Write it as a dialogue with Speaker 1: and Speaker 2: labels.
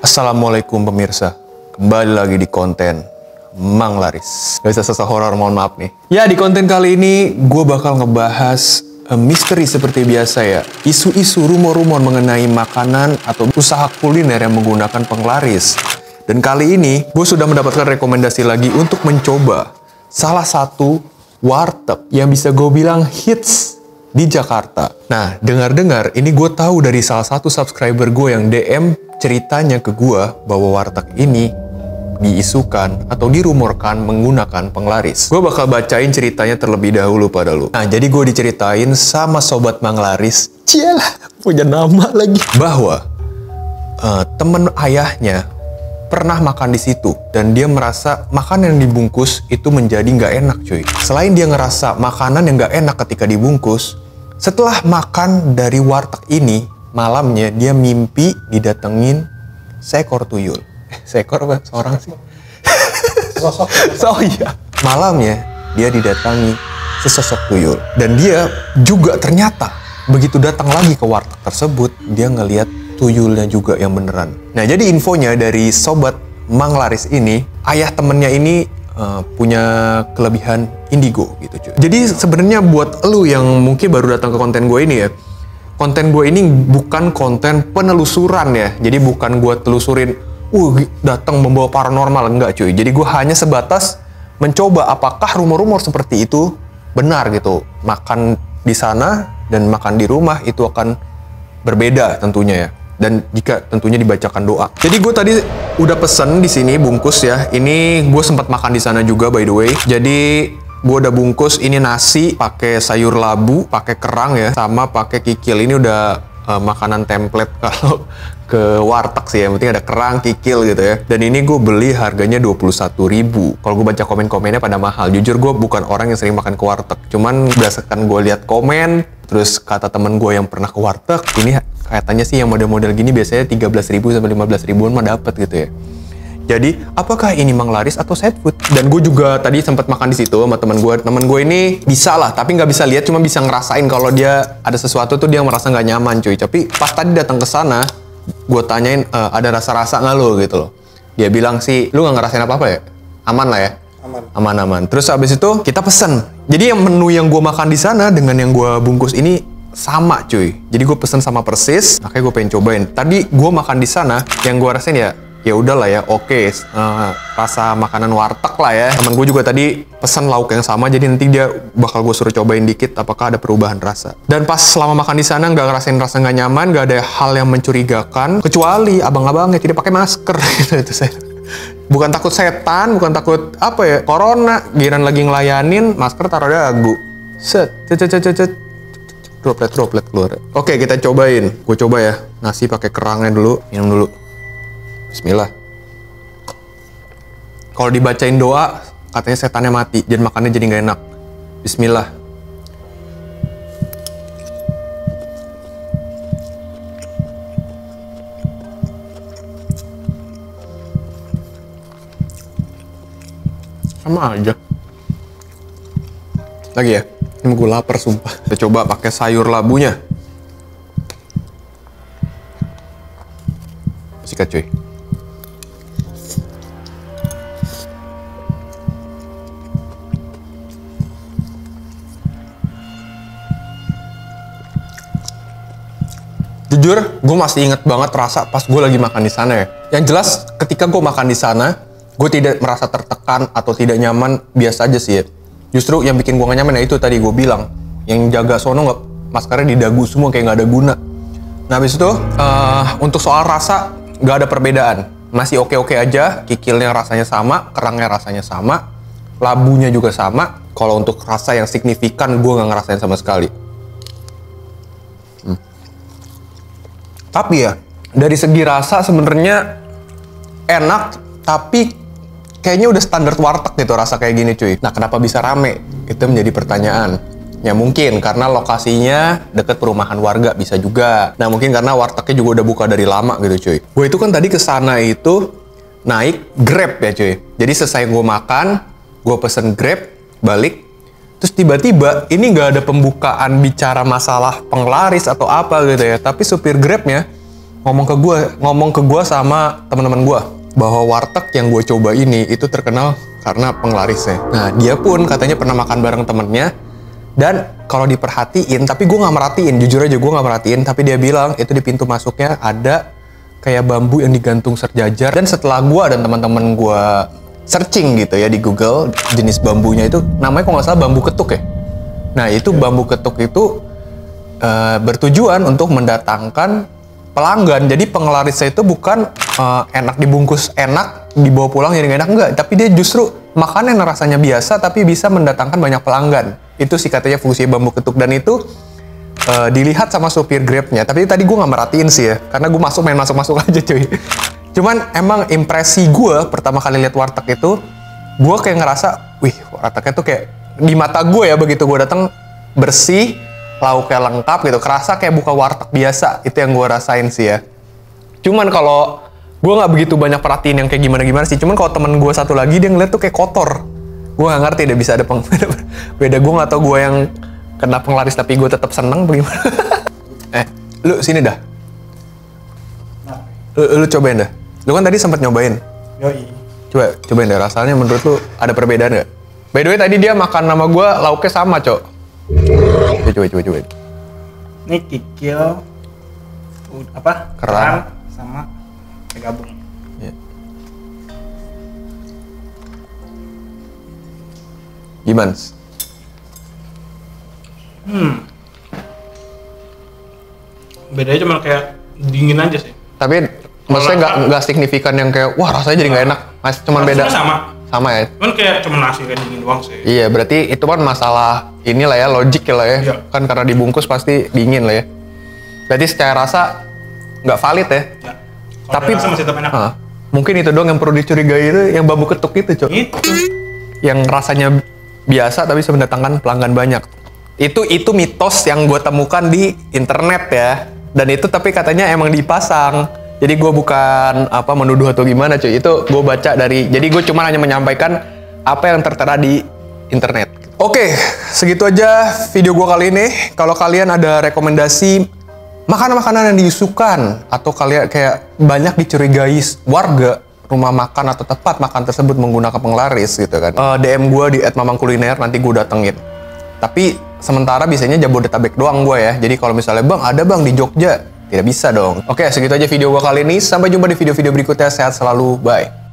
Speaker 1: Assalamualaikum pemirsa, kembali lagi di konten Mang Laris. Gak bisa sosok horor, mohon maaf nih. Ya, di konten kali ini gue bakal ngebahas misteri seperti biasa ya. Isu-isu rumor-rumor mengenai makanan atau usaha kuliner yang menggunakan penglaris. Dan kali ini gue sudah mendapatkan rekomendasi lagi untuk mencoba salah satu warteg yang bisa gue bilang hits di Jakarta. Nah, dengar-dengar ini gue tahu dari salah satu subscriber gue yang DM ceritanya ke gue bahwa warteg ini diisukan atau dirumorkan menggunakan penglaris. Gue bakal bacain ceritanya terlebih dahulu pada lu. Nah, jadi gue diceritain sama sobat Mang Laris, cialah, punya nama lagi, bahwa temen ayahnya pernah makan di situ dan dia merasa makanan yang dibungkus itu menjadi nggak enak, cuy. Selain dia ngerasa makanan yang nggak enak ketika dibungkus, setelah makan dari warteg ini, malamnya dia mimpi didatengin seekor tuyul. Seekor apa? Seorang sih? Sosok. Oh iya. Malamnya dia didatangi sesosok tuyul. Dan dia juga ternyata begitu datang lagi ke warteg tersebut, dia ngelihat tuyulnya juga yang beneran. Nah, jadi infonya dari sobat Mang Laris ini, ayah temennya ini punya kelebihan indigo gitu cuy. Jadi sebenarnya buat lu yang mungkin baru datang ke konten gue ini ya, konten gue ini bukan konten penelusuran ya. Jadi bukan gue telusurin, datang membawa paranormal, enggak cuy. Jadi gue hanya sebatas mencoba apakah rumor-rumor seperti itu benar gitu. Makan di sana dan makan di rumah itu akan berbeda tentunya ya. Dan jika tentunya dibacakan doa. Jadi gue tadi udah pesen di sini bungkus ya. Ini gue sempat makan di sana juga by the way. Jadi gue udah bungkus ini nasi pakai sayur labu, pakai kerang ya, sama pakai kikil. Ini udah makanan template kalau ke warteg sih ya. Yang penting ada kerang, kikil gitu ya. Dan ini gue beli harganya 21.000. Kalau gue baca komen-komennya pada mahal. Jujur gue bukan orang yang sering makan ke warteg. Cuman berdasarkan gue lihat komen, terus kata temen gue yang pernah ke warteg, ini katanya sih yang model-model gini biasanya 13.000 sampai 15.000-an mah dapet gitu ya. Jadi, apakah ini Mang Laris atau side food? Dan gue juga tadi sempat makan di situ sama temen gue. Temen gue ini bisa lah, tapi nggak bisa lihat, cuma bisa ngerasain kalau dia ada sesuatu tuh dia merasa nggak nyaman cuy. Tapi pas tadi datang ke sana, gue tanyain ada rasa-rasa nggak lo gitu loh. Dia bilang sih, lu nggak ngerasain apa-apa ya? Aman lah ya? Aman. Terus abis itu kita pesen. Jadi yang menu yang gue makan di sana dengan yang gue bungkus ini sama cuy. Jadi gue pesen sama persis, makanya gue pengen cobain. Tadi gue makan di sana, yang gue rasain ya udahlah ya, oke, rasa makanan warteg lah ya. Temen gue juga tadi pesen lauk yang sama, jadi nanti dia bakal gue suruh cobain dikit apakah ada perubahan rasa. Dan pas selama makan di sana nggak ngerasain rasa nggak nyaman, nggak ada hal yang mencurigakan, kecuali abang-abangnya tidak pakai masker gitu itu saya. Bukan takut setan, bukan takut apa ya, corona, giran lagi ngelayanin, masker taruh dagu. Set. Droplet keluar. Oke, kita cobain. Gue coba ya. Nasi pakai kerangnya dulu. Minum dulu. Bismillah. Kalau dibacain doa, katanya setannya mati. Jadi makannya jadi nggak enak. Bismillah. Sama aja. Lagi ya. Ini gue lapar sumpah. Kita coba pakai sayur labunya. Sikat cuy. Jujur, gue masih inget banget rasa pas gue lagi makan di sana ya. Yang jelas, ketika gue makan di sana, gue tidak merasa tertekan atau tidak nyaman, biasa aja sih ya. Justru yang bikin gue gak nyaman ya itu tadi gue bilang, yang jaga sono nggak maskernya di dagu semua kayak nggak ada guna. Nah habis itu untuk soal rasa nggak ada perbedaan, masih oke aja. Kikilnya rasanya sama, kerangnya rasanya sama, labunya juga sama. Kalau untuk rasa yang signifikan gue nggak ngerasain sama sekali. Tapi ya dari segi rasa sebenarnya enak, tapi kayaknya udah standar warteg gitu rasa kayak gini cuy. Nah kenapa bisa rame? Itu menjadi pertanyaan. Ya mungkin karena lokasinya deket perumahan warga, bisa juga. Nah mungkin karena wartegnya juga udah buka dari lama gitu cuy. Gue itu kan tadi kesana itu naik Grab ya cuy. Jadi selesai gue makan, gue pesen Grab, balik. Terus tiba-tiba ini nggak ada pembukaan bicara masalah penglaris atau apa gitu ya. Tapi supir Grabnya ngomong ke gue sama teman-teman gue bahwa warteg yang gue coba ini itu terkenal karena penglarisnya. Nah, dia pun katanya pernah makan bareng temennya, dan kalau diperhatiin, tapi gue nggak merhatiin, jujur aja gue nggak merhatiin, tapi dia bilang itu di pintu masuknya ada kayak bambu yang digantung serjajar. Dan setelah gue dan teman-teman gue searching gitu ya di Google, jenis bambunya itu namanya kalau nggak salah bambu ketuk ya. Nah, itu bambu ketuk itu bertujuan untuk mendatangkan pelanggan. Jadi penglarisnya itu bukan enak dibungkus, enak dibawa pulang jadi nggak enak, enggak. Tapi dia justru makanan yang rasanya biasa tapi bisa mendatangkan banyak pelanggan. Itu sih katanya fungsi bambu ketuk, dan itu dilihat sama supir Grabnya. Tapi tadi gue nggak merhatiin sih ya, karena gue main masuk aja cuy. Cuman emang impresi gue pertama kali lihat warteg itu, gue kayak ngerasa, wih, wartegnya tuh kayak di mata gue ya, begitu gue datang bersih, lauknya lengkap gitu, kerasa kayak buka warteg biasa. Itu yang gue rasain sih ya. Cuman kalau gue nggak begitu banyak perhatiin yang kayak gimana sih. Cuman kalau temen gue satu lagi, dia ngeliat tuh kayak kotor. Gue nggak ngerti deh, bisa ada beda. Gue nggak tahu gue yang kena penglaris tapi gue tetap seneng bagaimana. Lu sini dah. Lu cobain dah. Lu kan tadi sempat nyobain.
Speaker 2: Yoi.
Speaker 1: Cobain deh, rasanya menurut lu ada perbedaan nggak? By the way, tadi dia makan sama gue, lauknya sama, Cok. Coba.
Speaker 2: Ini kikil, kerang sama gabung.
Speaker 1: Ya. Gimana?
Speaker 2: Bedanya cuma kayak dingin aja sih.
Speaker 1: Tapi maksudnya nggak signifikan yang kayak wah rasanya jadi nggak enak. Mas cuman beda. Sama ya.
Speaker 2: Cuman kayak cuma nasi kayak dingin doang sih.
Speaker 1: Iya, berarti itu kan masalah inilah ya, logik lah ya.
Speaker 2: Iya.
Speaker 1: Kan karena dibungkus pasti dingin lah ya. Berarti secara rasa nggak valid ya.
Speaker 2: Ya.
Speaker 1: Tapi
Speaker 2: rasa masih tetap enak.
Speaker 1: Mungkin itu doang yang perlu dicurigai, itu yang bambu ketuk itu, Cok.
Speaker 2: Itu.
Speaker 1: Yang rasanya biasa tapi bisa mendatangkan pelanggan banyak. Itu mitos yang gue temukan di internet ya. Dan itu tapi katanya emang dipasang. Jadi gue bukan menuduh atau gimana cuy. Itu gue baca dari, jadi gue cuma hanya menyampaikan apa yang tertera di internet. Oke, segitu aja video gue kali ini. Kalau kalian ada rekomendasi makanan-makanan yang diisukan, atau kalian kayak banyak dicurigai warga rumah makan atau tempat makan tersebut menggunakan penglaris gitu kan, DM gue di @mamangkuliner, nanti gue datengin. Tapi sementara biasanya Jabodetabek doang gue ya. Jadi kalau misalnya bang ada bang di Jogja, tidak bisa dong. Oke, segitu aja video gue kali ini. Sampai jumpa di video-video berikutnya. Sehat selalu, bye.